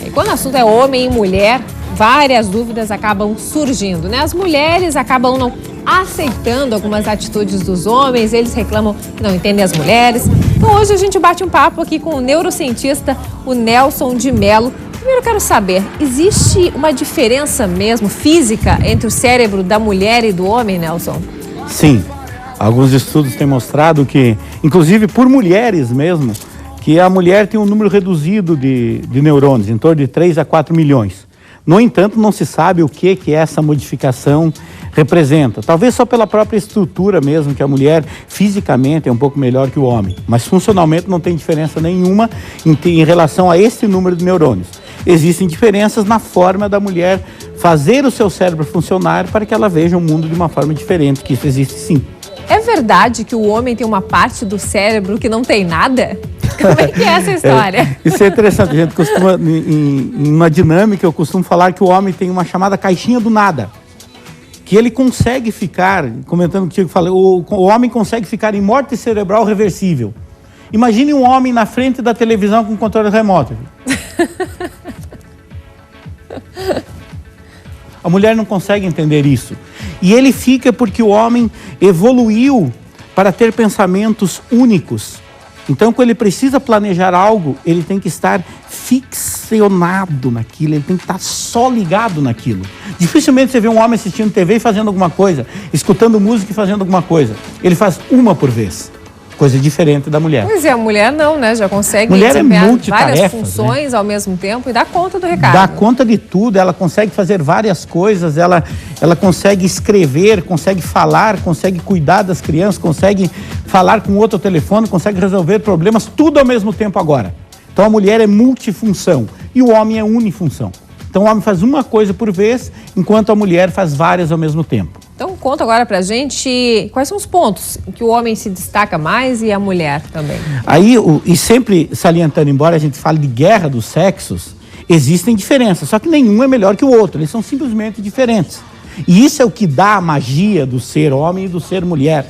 E quando o assunto é homem e mulher, várias dúvidas acabam surgindo, né? As mulheres acabam não aceitando algumas atitudes dos homens, eles reclamam que não entendem as mulheres. Então hoje a gente bate um papo aqui com o neurocientista, o Nelson de Mello. Primeiro eu quero saber, existe uma diferença mesmo física entre o cérebro da mulher e do homem, Nelson? Sim, alguns estudos têm mostrado que, inclusive por mulheres mesmo, que a mulher tem um número reduzido de neurônios, em torno de 3 a 4 milhões. No entanto, não se sabe o que essa modificação representa. Talvez só pela própria estrutura mesmo, que a mulher fisicamente é um pouco melhor que o homem. Mas funcionalmente não tem diferença nenhuma em relação a esse número de neurônios. Existem diferenças na forma da mulher fazer o seu cérebro funcionar para que ela veja o mundo de uma forma diferente, que isso existe sim. É verdade que o homem tem uma parte do cérebro que não tem nada? Como é que é essa história? Isso é interessante. A gente costuma, em uma dinâmica, eu costumo falar que o homem tem uma chamada caixinha do nada. Que ele consegue ficar, comentando contigo, o homem consegue ficar em morte cerebral reversível. Imagine um homem na frente da televisão com controle remoto. A mulher não consegue entender isso. E ele fica porque o homem evoluiu para ter pensamentos únicos. Então, quando ele precisa planejar algo, ele tem que estar ficcionado naquilo, ele tem que estar só ligado naquilo. Dificilmente você vê um homem assistindo TV e fazendo alguma coisa, escutando música e fazendo alguma coisa. Ele faz uma por vez. Coisa diferente da mulher. Pois é, a mulher não, né? Já consegue desempenhar várias funções, né, ao mesmo tempo e dá conta do recado. Dá conta de tudo, ela consegue fazer várias coisas, ela consegue escrever, consegue falar, consegue cuidar das crianças, consegue falar com outro telefone, consegue resolver problemas, tudo ao mesmo tempo agora. Então a mulher é multifunção e o homem é unifunção. Então o homem faz uma coisa por vez, enquanto a mulher faz várias ao mesmo tempo. Então conta agora pra gente quais são os pontos em que o homem se destaca mais e a mulher também. Aí, e sempre salientando, embora a gente fale de guerra dos sexos, existem diferenças, só que nenhum é melhor que o outro, eles são simplesmente diferentes. E isso é o que dá a magia do ser homem e do ser mulher.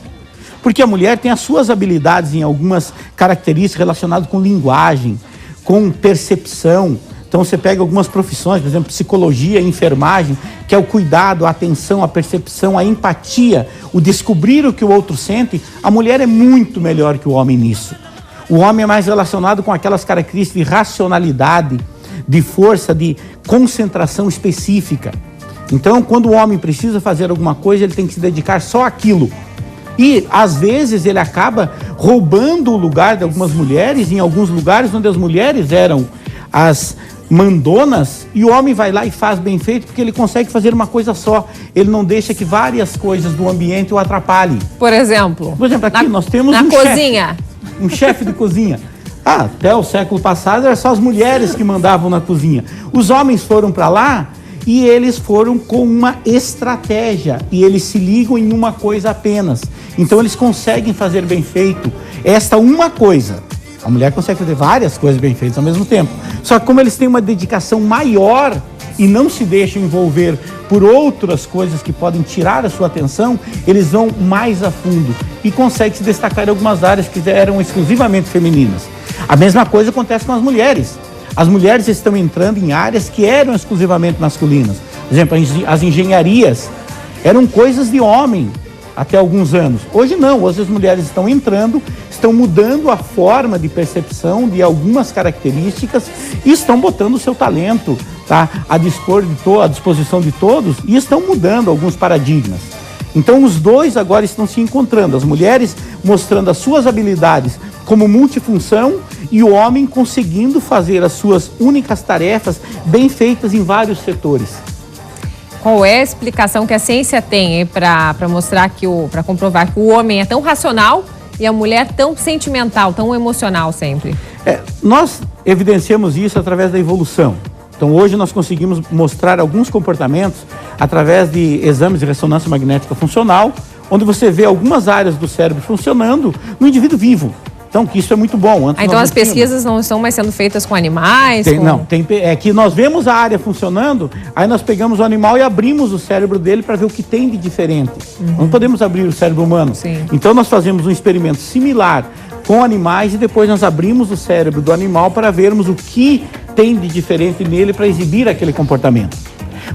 Porque a mulher tem as suas habilidades em algumas características relacionadas com linguagem, com percepção. Então você pega algumas profissões, por exemplo, psicologia, enfermagem, que é o cuidado, a atenção, a percepção, a empatia, o descobrir o que o outro sente. A mulher é muito melhor que o homem nisso. O homem é mais relacionado com aquelas características de racionalidade, de força, de concentração específica. Então, quando o homem precisa fazer alguma coisa, ele tem que se dedicar só àquilo. E, às vezes, ele acaba roubando o lugar de algumas mulheres, em alguns lugares onde as mulheres eram as mandonas, e o homem vai lá e faz bem feito, porque ele consegue fazer uma coisa só. Ele não deixa que várias coisas do ambiente o atrapalhem. Por exemplo, aqui nós temos na cozinha. Um chefe de cozinha. Até o século passado, eram só as mulheres que mandavam na cozinha. Os homens foram para lá e eles foram com uma estratégia. E eles se ligam em uma coisa apenas. Então eles conseguem fazer bem feito esta uma coisa. A mulher consegue fazer várias coisas bem feitas ao mesmo tempo. Só que como eles têm uma dedicação maior e não se deixam envolver por outras coisas que podem tirar a sua atenção, eles vão mais a fundo e conseguem se destacar em algumas áreas que eram exclusivamente femininas. A mesma coisa acontece com as mulheres. As mulheres estão entrando em áreas que eram exclusivamente masculinas. Por exemplo, as engenharias eram coisas de homem até alguns anos. Hoje não, hoje as mulheres estão entrando, estão mudando a forma de percepção de algumas características e estão botando o seu talento, tá, à disposição de todos, e estão mudando alguns paradigmas. Então os dois agora estão se encontrando, as mulheres mostrando as suas habilidades como multifunção e o homem conseguindo fazer as suas únicas tarefas bem feitas em vários setores. Qual é a explicação que a ciência tem para mostrar para comprovar que o homem é tão racional e a mulher tão sentimental, tão emocional sempre? Nós evidenciamos isso através da evolução. Então hoje nós conseguimos mostrar alguns comportamentos através de exames de ressonância magnética funcional, onde você vê algumas áreas do cérebro funcionando no indivíduo vivo. Então, que isso é muito bom. Antes então as pesquisas não estão mais sendo feitas com animais? É que nós vemos a área funcionando, aí nós pegamos o animal e abrimos o cérebro dele para ver o que tem de diferente. Não podemos abrir o cérebro humano. Sim. Então nós fazemos um experimento similar com animais e depois nós abrimos o cérebro do animal para vermos o que tem de diferente nele para exibir aquele comportamento.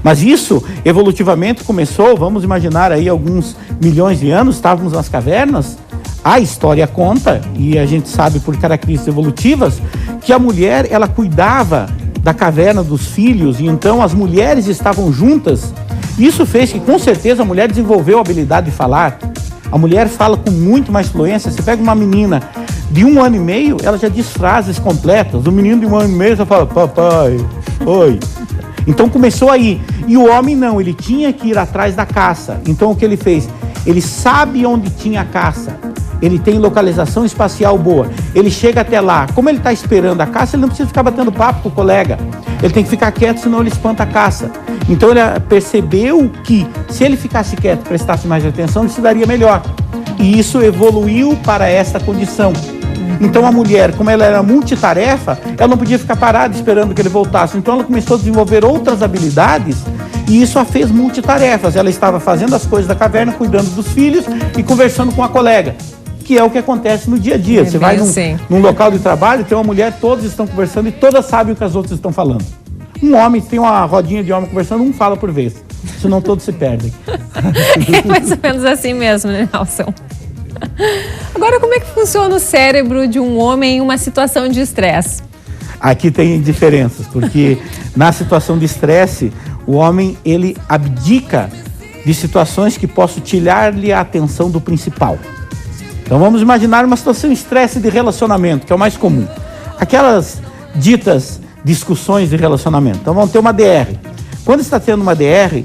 Mas isso, evolutivamente, começou, vamos imaginar aí alguns milhões de anos, estávamos nas cavernas. A história conta, e a gente sabe por características evolutivas, que a mulher, ela cuidava da caverna dos filhos, e então as mulheres estavam juntas. Isso fez que, com certeza, a mulher desenvolveu a habilidade de falar. A mulher fala com muito mais fluência. Você pega uma menina de 1 ano e meio, ela já diz frases completas. O menino de 1 ano e meio já fala, papai, oi. Então começou aí. E o homem não, ele tinha que ir atrás da caça. Então o que ele fez? Ele sabe onde tinha a caça. Ele tem localização espacial boa. Ele chega até lá. Como ele está esperando a caça, ele não precisa ficar batendo papo com o colega. Ele tem que ficar quieto, senão ele espanta a caça. Então ele percebeu que se ele ficasse quieto, prestasse mais atenção, ele se daria melhor. E isso evoluiu para essa condição. Então a mulher, como ela era multitarefa, ela não podia ficar parada esperando que ele voltasse. Então ela começou a desenvolver outras habilidades e isso a fez multitarefas. Ela estava fazendo as coisas da caverna, cuidando dos filhos e conversando com a colega, que é o que acontece no dia a dia. Você vai num local de trabalho, tem uma mulher, todos estão conversando e todas sabem o que as outras estão falando. Um homem, tem uma rodinha de homem conversando, um fala por vez, senão todos se perdem. É mais ou menos assim mesmo, né, Nelson? Agora, como é que funciona o cérebro de um homem em uma situação de estresse? Aqui tem diferenças, porque na situação de estresse, o homem, ele abdica de situações que possam tirar-lhe a atenção do principal. Então vamos imaginar uma situação de estresse de relacionamento, que é o mais comum. Aquelas ditas discussões de relacionamento. Então vamos ter uma DR. Quando está tendo uma DR,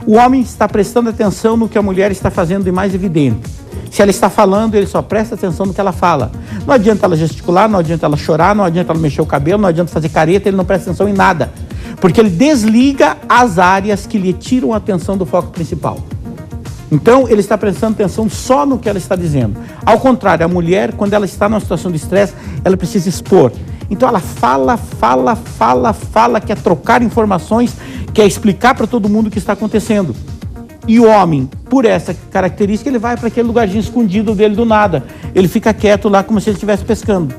o homem está prestando atenção no que a mulher está fazendo de mais evidente. Se ela está falando, ele só presta atenção no que ela fala. Não adianta ela gesticular, não adianta ela chorar, não adianta ela mexer o cabelo, não adianta fazer careta, ele não presta atenção em nada. Porque ele desliga as áreas que lhe tiram a atenção do foco principal. Então, ele está prestando atenção só no que ela está dizendo. Ao contrário, a mulher, quando ela está numa situação de estresse, ela precisa expor. Então, ela fala, quer trocar informações, quer explicar para todo mundo o que está acontecendo. E o homem, por essa característica, ele vai para aquele lugarzinho escondido dele do nada. Ele fica quieto lá como se ele estivesse pescando.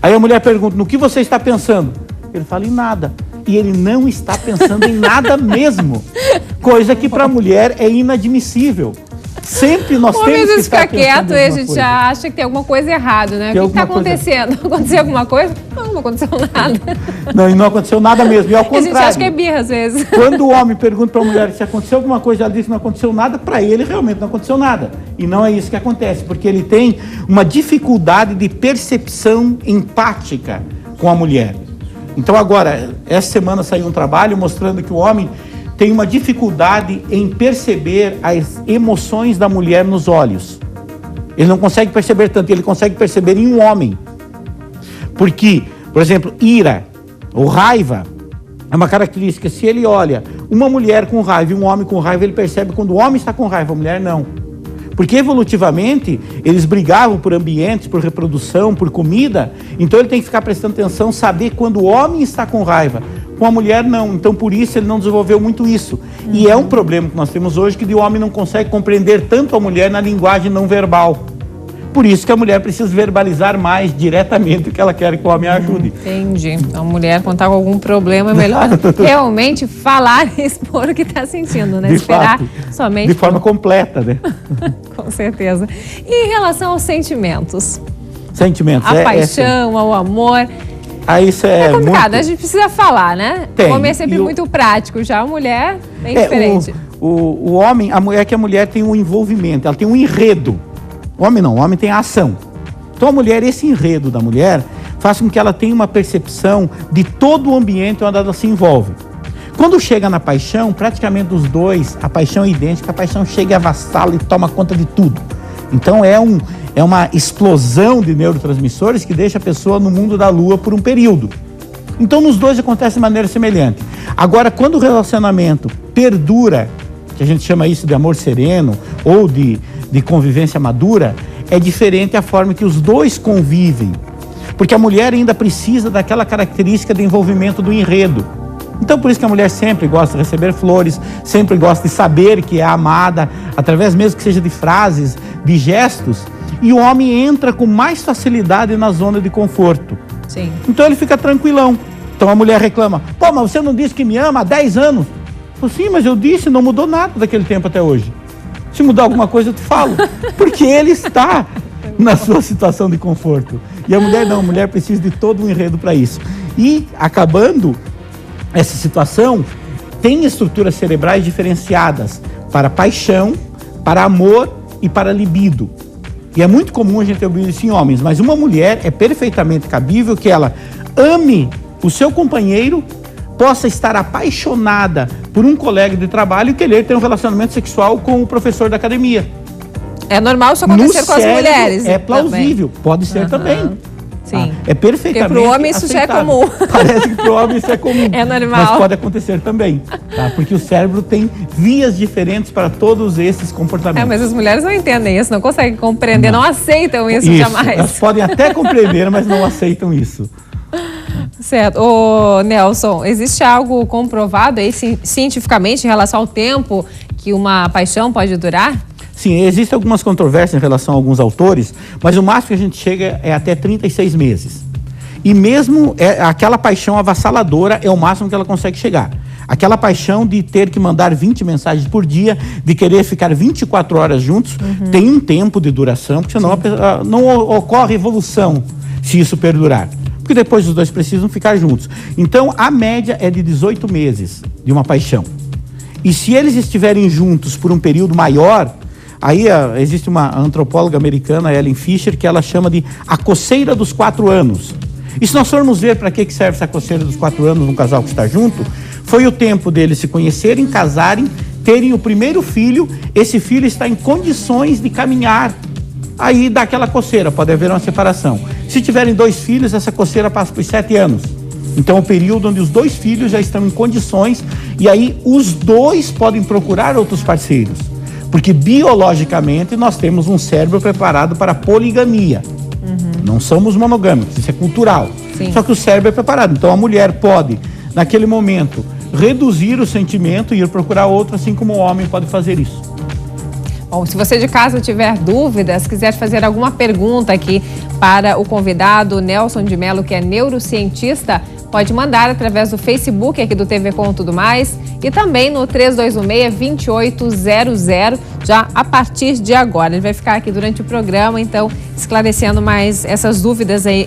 Aí a mulher pergunta, no que você está pensando? Ele fala, em nada. E ele não está pensando em nada mesmo. Coisa que para a mulher é inadmissível. Sempre nós temos que estar quieto e a gente já acha que tem alguma coisa errada, né? O que está acontecendo? Aconteceu alguma coisa? Não aconteceu nada. Não, e não aconteceu nada mesmo. E ao contrário. A gente acha que é birra às vezes. Quando o homem pergunta para a mulher se aconteceu alguma coisa, ela diz que não aconteceu nada, para ele realmente não aconteceu nada. E não é isso que acontece, porque ele tem uma dificuldade de percepção empática com a mulher. Então agora, essa semana saiu um trabalho mostrando que o homem tem uma dificuldade em perceber as emoções da mulher nos olhos. Ele não consegue perceber tanto, ele consegue perceber em um homem. Porque, por exemplo, ira ou raiva é uma característica. Se ele olha uma mulher com raiva e um homem com raiva, ele percebe quando o homem está com raiva, a mulher não. Porque evolutivamente, eles brigavam por ambientes, por reprodução, por comida. Então ele tem que ficar prestando atenção, saber quando o homem está com raiva. Com a mulher não, então por isso ele não desenvolveu muito isso. E é um problema que nós temos hoje, que o homem não consegue compreender tanto a mulher na linguagem não verbal. Por isso que a mulher precisa verbalizar mais diretamente o que ela quer que o homem ajude. Entendi. Então a mulher, quando está com algum problema, é melhor realmente falar e expor o que está sentindo, né? De esperar fato, somente... de forma completa, né? Com certeza. E em relação aos sentimentos? Sentimentos. A paixão, ao amor... Isso é complicado, muito... a gente precisa falar, né? Tem. O homem é sempre muito prático, já a mulher é diferente. O homem, a mulher, que a mulher tem um envolvimento, ela tem um enredo. O homem não, o homem tem a ação. Então a mulher, esse enredo da mulher, faz com que ela tenha uma percepção de todo o ambiente onde ela se envolve. Quando chega na paixão, praticamente os dois, a paixão é idêntica, a paixão chega e avassala e toma conta de tudo. Então é uma explosão de neurotransmissores que deixa a pessoa no mundo da lua por um período. Então nos dois acontece de maneira semelhante. Agora, quando o relacionamento perdura, que a gente chama isso de amor sereno ou de convivência madura, é diferente a forma que os dois convivem. Porque a mulher ainda precisa daquela característica de envolvimento do enredo. Então, por isso que a mulher sempre gosta de receber flores, sempre gosta de saber que é amada, através mesmo que seja de frases, de gestos. E o homem entra com mais facilidade na zona de conforto. Sim. Então ele fica tranquilão. Então a mulher reclama: pô, mas você não disse que me ama há 10 anos? Eu, sim, mas eu disse, não mudou nada daquele tempo até hoje. Se mudar alguma coisa eu te falo. Porque ele está na sua situação de conforto. E a mulher não, a mulher precisa de todo um enredo para isso. E acabando essa situação, tem estruturas cerebrais diferenciadas para paixão, para amor e para libido. E é muito comum a gente ouvir isso em homens, mas uma mulher é perfeitamente cabível que ela ame o seu companheiro, possa estar apaixonada por um colega de trabalho e querer ter um relacionamento sexual com o professor da academia. É normal isso acontecer com as mulheres. É plausível, também. Pode ser também. Sim. É perfeitamente porque pro homem isso já é comum. Parece que pro homem isso é comum. É normal. Mas pode acontecer também, tá? Porque o cérebro tem vias diferentes para todos esses comportamentos. Mas as mulheres não entendem isso, não conseguem compreender, não aceitam isso jamais. Elas podem até compreender, mas não aceitam isso. Certo. Ô, Nelson, existe algo comprovado aí cientificamente em relação ao tempo que uma paixão pode durar? Sim, existem algumas controvérsias em relação a alguns autores, mas o máximo que a gente chega é até 36 meses. E mesmo aquela paixão avassaladora é o máximo que ela consegue chegar. Aquela paixão de ter que mandar 20 mensagens por dia, de querer ficar 24 horas juntos, tem um tempo de duração, porque senão não ocorre evolução se isso perdurar. Porque depois os dois precisam ficar juntos. Então, a média é de 18 meses de uma paixão. E se eles estiverem juntos por um período maior, aí existe uma antropóloga americana, Ellen Fisher, que ela chama de a coceira dos 4 anos. E se nós formos ver para que serve essa coceira dos 4 anos num casal que está junto, foi o tempo deles se conhecerem, casarem, terem o primeiro filho, esse filho está em condições de caminhar. Aí dá aquela coceira, pode haver uma separação. Se tiverem 2 filhos, essa coceira passa por 7 anos. Então é um período onde os 2 filhos já estão em condições e aí os 2 podem procurar outros parceiros. Porque biologicamente nós temos um cérebro preparado para a poligamia. Não somos monogâmicos, isso é cultural. Sim. Só que o cérebro é preparado. Então a mulher pode, naquele momento, reduzir o sentimento e ir procurar outro, assim como o homem pode fazer isso. Bom, se você de casa tiver dúvidas, quiser fazer alguma pergunta aqui para o convidado Nelson de Mello, que é neurocientista, pode mandar através do Facebook aqui do TV Com Tudo Mais e também no 3216-2800, já a partir de agora. Ele vai ficar aqui durante o programa, então, esclarecendo mais essas dúvidas aí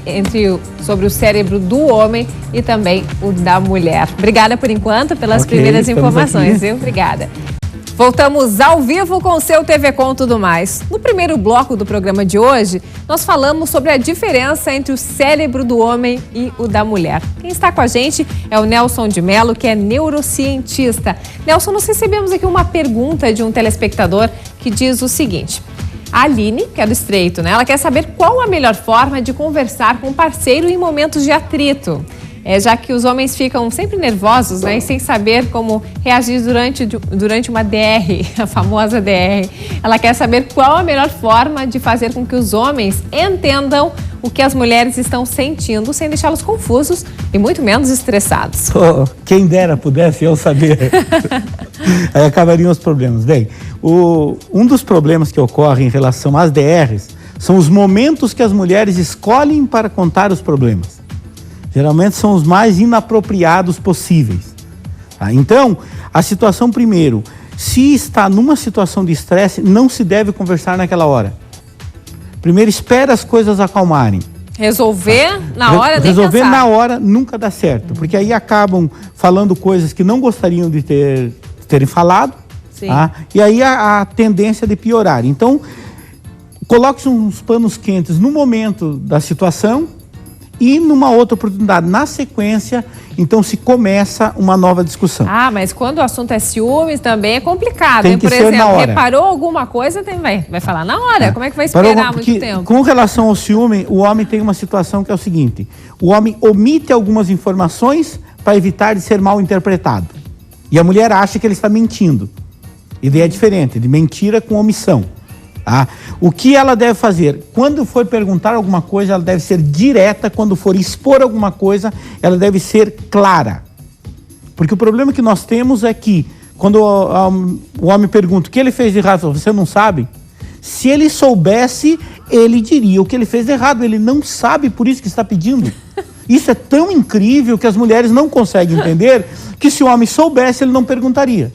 sobre o cérebro do homem e também o da mulher. Obrigada por enquanto pelas primeiras informações, viu? Obrigada. Voltamos ao vivo com o seu TV Com Tudo Mais. No primeiro bloco do programa de hoje, nós falamos sobre a diferença entre o cérebro do homem e o da mulher. Quem está com a gente é o Nelson de Mello, que é neurocientista. Nelson, nós recebemos aqui uma pergunta de um telespectador que diz o seguinte: a Aline, que é do Estreito, né? Ela quer saber qual a melhor forma de conversar com o parceiro em momentos de atrito. Já que os homens ficam sempre nervosos, né, e sem saber como reagir durante uma DR, a famosa DR. Ela quer saber qual a melhor forma de fazer com que os homens entendam o que as mulheres estão sentindo, sem deixá-los confusos e muito menos estressados. Oh, quem dera pudesse eu saber. Aí acabariam os problemas. Bem, um dos problemas que ocorre em relação às DRs são os momentos que as mulheres escolhem para contar os problemas. Geralmente são os mais inapropriados possíveis. Tá? Então, a situação primeiro, se está numa situação de estresse, não se deve conversar naquela hora. Primeiro, espera as coisas acalmarem. Resolver na hora, nem Resolver pensar. na hora nunca dá certo, porque aí acabam falando coisas que não gostariam de terem falado. Sim. Tá? E aí a tendência de piorar. Então, coloque uns panos quentes no momento da situação e numa outra oportunidade, na sequência, então se começa uma nova discussão. Mas quando o assunto é ciúmes também é complicado. Tem que Por ser exemplo, na hora. Reparou alguma coisa, vai falar na hora. Como é que vai esperar muito tempo? Com relação ao ciúme, o homem tem uma situação que é o seguinte: o homem omite algumas informações para evitar de ser mal interpretado. E a mulher acha que ele está mentindo. Ideia diferente, de mentira com omissão. Tá? O que ela deve fazer? Quando for perguntar alguma coisa, ela deve ser direta. Quando for expor alguma coisa, ela deve ser clara. Porque o problema que nós temos é que, quando o homem pergunta o que ele fez de errado, você não sabe? Se ele soubesse, ele diria o que ele fez de errado. Ele não sabe, por isso que está pedindo. Isso é tão incrível que as mulheres não conseguem entender que se o homem soubesse, ele não perguntaria.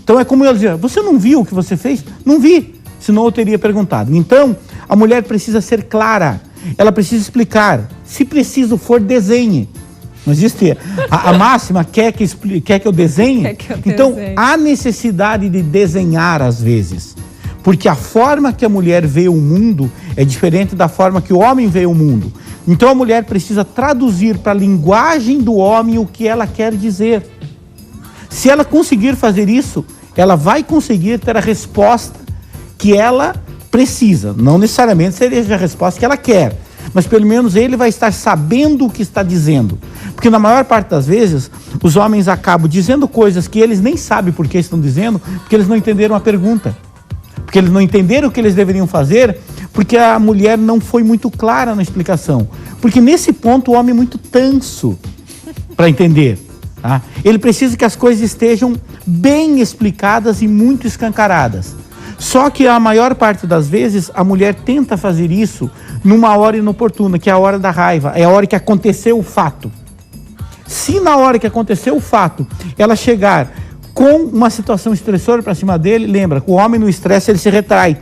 Então é como eu dizer, você não viu o que você fez? Não vi, senão eu teria perguntado. Então, a mulher precisa ser clara, ela precisa explicar. Se preciso for, desenhe. Não existe a máxima, quer que eu desenhe? Então, há necessidade de desenhar às vezes. Porque a forma que a mulher vê o mundo é diferente da forma que o homem vê o mundo. Então a mulher precisa traduzir para a linguagem do homem o que ela quer dizer. Se ela conseguir fazer isso, ela vai conseguir ter a resposta que ela precisa. Não necessariamente seja a resposta que ela quer, mas pelo menos ele vai estar sabendo o que está dizendo. Porque na maior parte das vezes, os homens acabam dizendo coisas que eles nem sabem por que estão dizendo, porque eles não entenderam a pergunta. Porque eles não entenderam o que eles deveriam fazer, porque a mulher não foi muito clara na explicação. Porque nesse ponto o homem é muito tanso para entender. Tá? Ele precisa que as coisas estejam bem explicadas e muito escancaradas. Só que a maior parte das vezes a mulher tenta fazer isso numa hora inoportuna, que é a hora da raiva, é a hora que aconteceu o fato. Se na hora que aconteceu o fato, ela chegar com uma situação estressora para cima dele, lembra, o homem no estresse ele se retrai.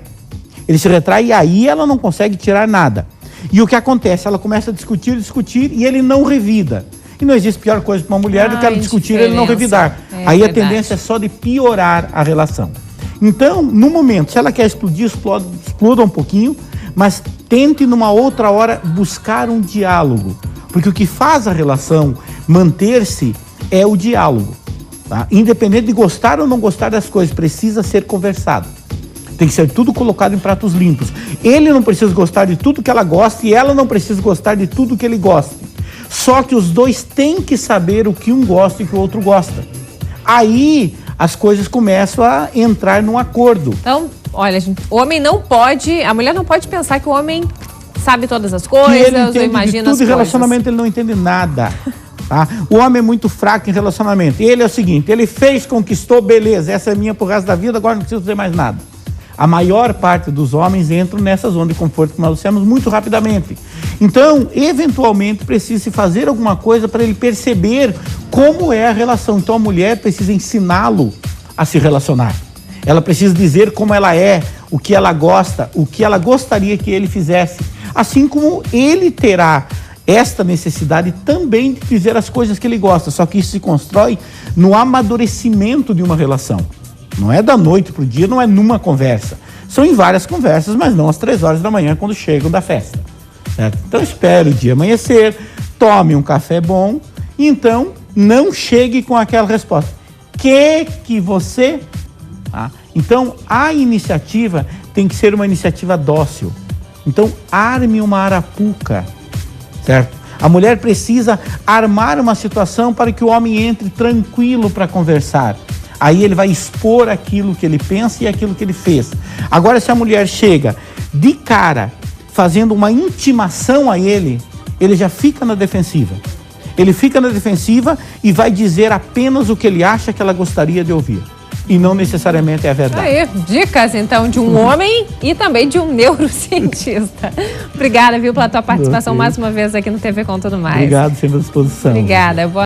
Ele se retrai e aí ela não consegue tirar nada. E o que acontece? Ela começa a discutir e ele não revida. E não existe pior coisa para uma mulher do que ela discutir e ele não revidar. Aí a tendência é só de piorar a relação. Então, no momento, se ela quer explodir, exploda um pouquinho, mas tente numa outra hora buscar um diálogo. Porque o que faz a relação manter-se é o diálogo. Tá? Independente de gostar ou não gostar das coisas, precisa ser conversado. Tem que ser tudo colocado em pratos limpos. Ele não precisa gostar de tudo que ela gosta e ela não precisa gostar de tudo que ele gosta. Só que os dois têm que saber o que um gosta e o que o outro gosta. Aí as coisas começam a entrar num acordo. Então, olha, gente, o homem não pode, a mulher não pode pensar que o homem sabe todas as coisas, ele entende ou imagina de tudo as em coisas. relacionamento, ele não entende nada. Tá? O homem é muito fraco em relacionamento. Ele é o seguinte, ele fez, conquistou, beleza, essa é minha pro resto da vida, agora não preciso fazer mais nada. A maior parte dos homens entram nessa zona de conforto que nós dissemos muito rapidamente. Então, eventualmente, precisa se fazer alguma coisa para ele perceber como é a relação. Então, a mulher precisa ensiná-lo a se relacionar. Ela precisa dizer como ela é, o que ela gosta, o que ela gostaria que ele fizesse. Assim como ele terá esta necessidade também de dizer as coisas que ele gosta. Só que isso se constrói no amadurecimento de uma relação. Não é da noite para o dia, não é numa conversa. São em várias conversas, mas não às 3 horas da manhã quando chegam da festa. Certo? Então espere o dia amanhecer, tome um café bom e então não chegue com aquela resposta. Que você... Tá? Então a iniciativa tem que ser uma iniciativa dócil. Então arme uma arapuca, certo? A mulher precisa armar uma situação para que o homem entre tranquilo para conversar. Aí ele vai expor aquilo que ele pensa e aquilo que ele fez. Agora, se a mulher chega de cara, fazendo uma intimação a ele, ele já fica na defensiva. Ele fica na defensiva e vai dizer apenas o que ele acha que ela gostaria de ouvir. E não necessariamente é a verdade. Aí, dicas, então, de um homem e também de um neurocientista. Obrigada, viu, pela tua participação mais uma vez aqui no TV Com Tudo Mais. Obrigado, sempre à disposição. Obrigada. Boa